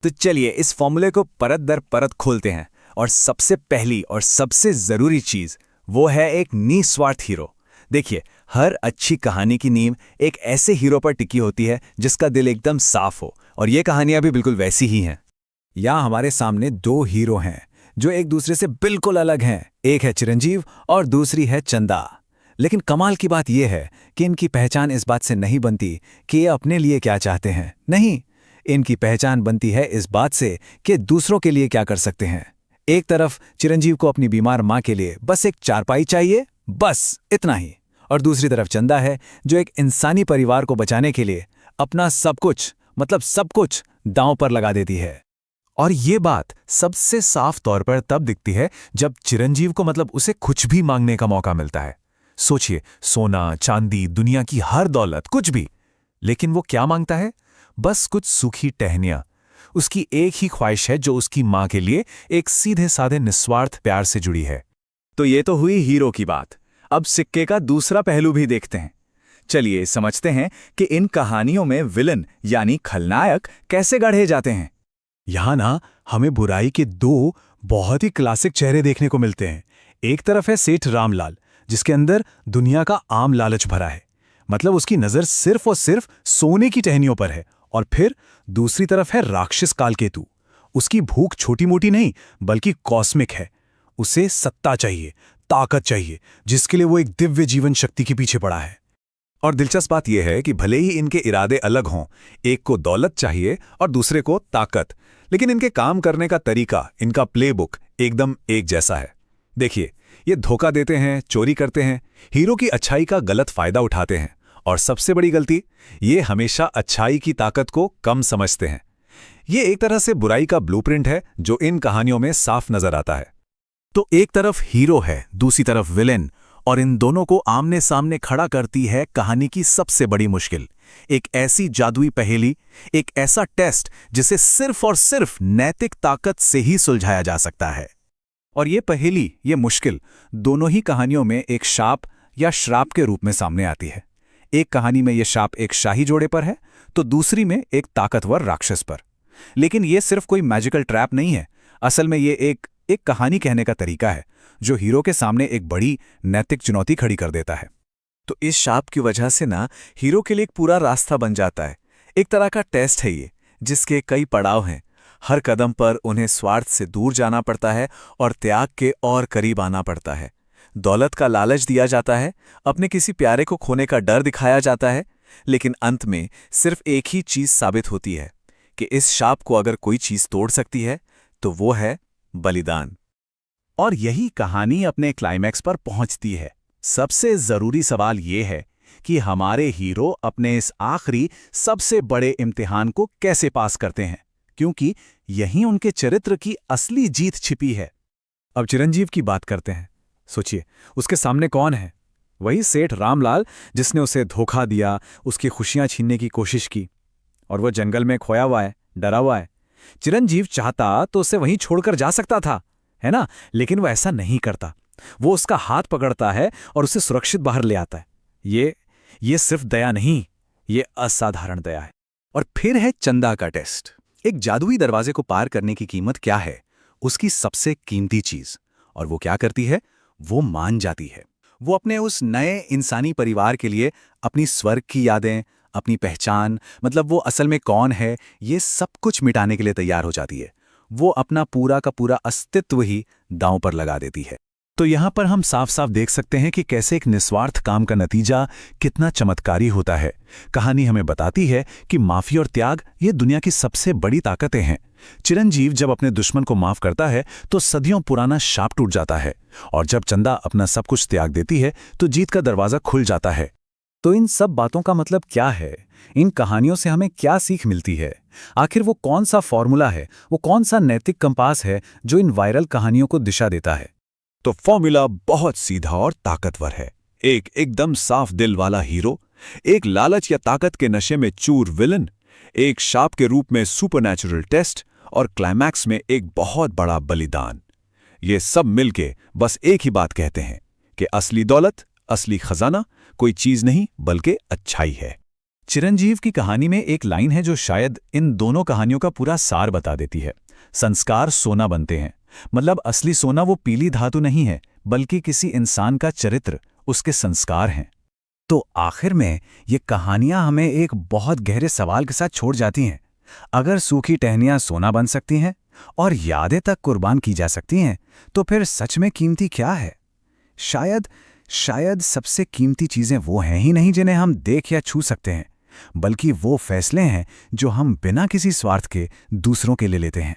तो चलिए इस फॉर्मूले को परत दर परत खोलते हैं। और सबसे पहली और सबसे जरूरी चीज वो है एक निस्वार्थ हीरो। देखिए, हर अच्छी कहानी की नींव एक ऐसे हीरो पर टिकी होती है जिसका दिल एकदम साफ हो, और ये कहानियां भी बिल्कुल वैसी ही हैं। यहाँ हमारे सामने दो हीरो हैं जो एक दूसरे से बिल्कुल अलग हैं। एक है चिरंजीव और दूसरी है चंदा। लेकिन कमाल की बात यह है कि इनकी पहचान इस बात से नहीं बनती कि ये अपने लिए क्या चाहते हैं। नहीं, इनकी पहचान बनती है इस बात से कि दूसरों के लिए क्या कर सकते हैं। एक तरफ चिरंजीव को अपनी बीमार मां के लिए बस एक चारपाई चाहिए, बस इतना ही। और दूसरी तरफ चंदा है जो एक इंसानी परिवार को बचाने के लिए अपना सब कुछ, मतलब सब कुछ दांव पर लगा देती है। और ये बात सबसे साफ तौर पर तब दिखती है जब चिरंजीव को, मतलब उसे कुछ भी मांगने का मौका मिलता है। सोचिए, सोना, चांदी, दुनिया की हर दौलत, कुछ भी। लेकिन वो क्या मांगता है? बस कुछ सूखी टहनियां। उसकी एक ही ख्वाहिश है जो उसकी मां के लिए एक सीधे साधे निस्वार्थ प्यार से जुड़ी है। तो ये तो हुई हीरो की बात। अब सिक्के का दूसरा पहलू भी देखते हैं। चलिए समझते हैं कि इन कहानियों में विलन यानी खलनायक कैसे गढ़े जाते हैं। यहां ना हमें बुराई के दो बहुत ही क्लासिक चेहरे देखने को मिलते हैं। एक तरफ है सेठ रामलाल, जिसके अंदर दुनिया का आम लालच भरा है, मतलब उसकी नजर सिर्फ और सिर्फ सोने की टहनियों पर है। और फिर दूसरी तरफ है राक्षस कालकेतु। उसकी भूख छोटी मोटी नहीं बल्कि कॉस्मिक है। उसे सत्ता चाहिए, ताकत चाहिए, जिसके लिए वो एक दिव्य जीवन शक्ति के पीछे पड़ा है। और दिलचस्प बात यह है कि भले ही इनके इरादे अलग हों, एक को दौलत चाहिए और दूसरे को ताकत, लेकिन इनके काम करने का तरीका, इनका प्लेबुक एकदम एक जैसा है। देखिए, ये धोखा देते हैं, चोरी करते हैं, हीरो की अच्छाई का गलत फायदा उठाते हैं, और सबसे बड़ी गलती, ये हमेशा अच्छाई की ताकत को कम समझते हैं। ये एक तरह से बुराई का ब्लूप्रिंट है जो इन कहानियों में साफ नजर आता है। तो एक तरफ हीरो है, दूसरी तरफ विलेन, और इन दोनों को आमने सामने खड़ा करती है कहानी की सबसे बड़ी मुश्किल। एक ऐसी जादुई पहेली, एक ऐसा टेस्ट जिसे सिर्फ और सिर्फ नैतिक ताकत से ही सुलझाया जा सकता है। और ये पहेली, ये मुश्किल, दोनों ही कहानियों में एक शाप या श्राप के रूप में सामने आती है। एक कहानी में यह शाप एक शाही जोड़े पर है, तो दूसरी में एक ताकतवर राक्षस पर। लेकिन यह सिर्फ कोई मैजिकल ट्रैप नहीं है। असल में यह एक कहानी कहने का तरीका है जो हीरो के सामने एक बड़ी नैतिक चुनौती खड़ी कर देता है। तो इस शाप की वजह से ना हीरो के लिए एक पूरा रास्ता बन जाता है। एक तरह का टेस्ट है ये, जिसके कई पड़ाव हैं। हर कदम पर उन्हें स्वार्थ से दूर जाना पड़ता है और त्याग के और करीब आना पड़ता है। दौलत का लालच दिया जाता है, अपने किसी प्यारे को खोने का डर दिखाया जाता है, लेकिन अंत में सिर्फ एक ही चीज साबित होती है कि इस शाप को अगर कोई चीज तोड़ सकती है तो वो है बलिदान। और यही कहानी अपने क्लाइमैक्स पर पहुंचती है। सबसे जरूरी सवाल यह है कि हमारे हीरो अपने इस आखिरी सबसे बड़े इम्तिहान को कैसे पास करते हैं, क्योंकि यही उनके चरित्र की असली जीत छिपी है। अब चिरंजीव की बात करते हैं। सोचिए, उसके सामने कौन है? वही सेठ रामलाल, जिसने उसे धोखा दिया, उसकी खुशियां छीनने की कोशिश की, और वो जंगल में खोया हुआ है, डरा हुआ है। चिरंजीव चाहता तो उसे वहीं छोड़कर जा सकता था, है ना? लेकिन वो ऐसा नहीं करता। वो उसका हाथ पकड़ता है और उसे सुरक्षित बाहर ले आता है। ये सिर्फ दया नहीं, ये असाधारण दया है। और फिर है चंदा का टेस्ट। एक जादुई दरवाजे को पार करने की कीमत क्या है? उसकी सबसे कीमती चीज। और वो क्या करती है? वो मान जाती है। वो अपने उस नए इंसानी परिवार के लिए अपनी स्वर्ग की यादें, अपनी पहचान, मतलब वो असल में कौन है, ये सब कुछ मिटाने के लिए तैयार हो जाती है। वो अपना पूरा का पूरा अस्तित्व ही दांव पर लगा देती है। तो यहां पर हम साफ साफ देख सकते हैं कि कैसे एक निस्वार्थ काम का नतीजा कितना चमत्कारी होता है। कहानी हमें बताती है कि माफी और त्याग ये दुनिया की सबसे बड़ी ताकतें हैं। चिरंजीव जब अपने दुश्मन को माफ करता है तो सदियों पुराना शाप टूट जाता है, और जब चंदा अपना सब कुछ त्याग देती है तो जीत का दरवाजा खुल जाता है। तो इन सब बातों का मतलब क्या है? इन कहानियों से हमें क्या सीख मिलती है? आखिर वो कौन सा फॉर्मूला है, वो कौन सा नैतिक कंपास है जो इन वायरल कहानियों को दिशा देता है? तो फॉर्मूला बहुत सीधा और ताकतवर है। एक एकदम साफ दिल वाला हीरो, एक लालच या ताकत के नशे में चूर विलन, एक शाप के रूप में सुपरनैचुरल टेस्ट, और क्लाइमैक्स में एक बहुत बड़ा बलिदान। ये सब मिलके बस एक ही बात कहते हैं कि असली दौलत, असली खजाना कोई चीज नहीं बल्कि अच्छाई है। चिरंजीव की कहानी में एक लाइन है जो शायद इन दोनों कहानियों का पूरा सार बता देती है। संस्कार सोना बनते हैं। मतलब असली सोना वो पीली धातु नहीं है, बल्कि किसी इंसान का चरित्र, उसके संस्कार हैं। तो आखिर में ये कहानियां हमें एक बहुत गहरे सवाल के साथ छोड़ जाती हैं। अगर सूखी टहनियां सोना बन सकती हैं और यादें तक कुर्बान की जा सकती हैं, तो फिर सच में कीमती क्या है? शायद शायद सबसे कीमती चीजें वो हैं ही नहीं जिन्हें हम देख या छू सकते हैं, बल्कि वो फैसले हैं जो हम बिना किसी स्वार्थ के दूसरों के लिए लेते हैं।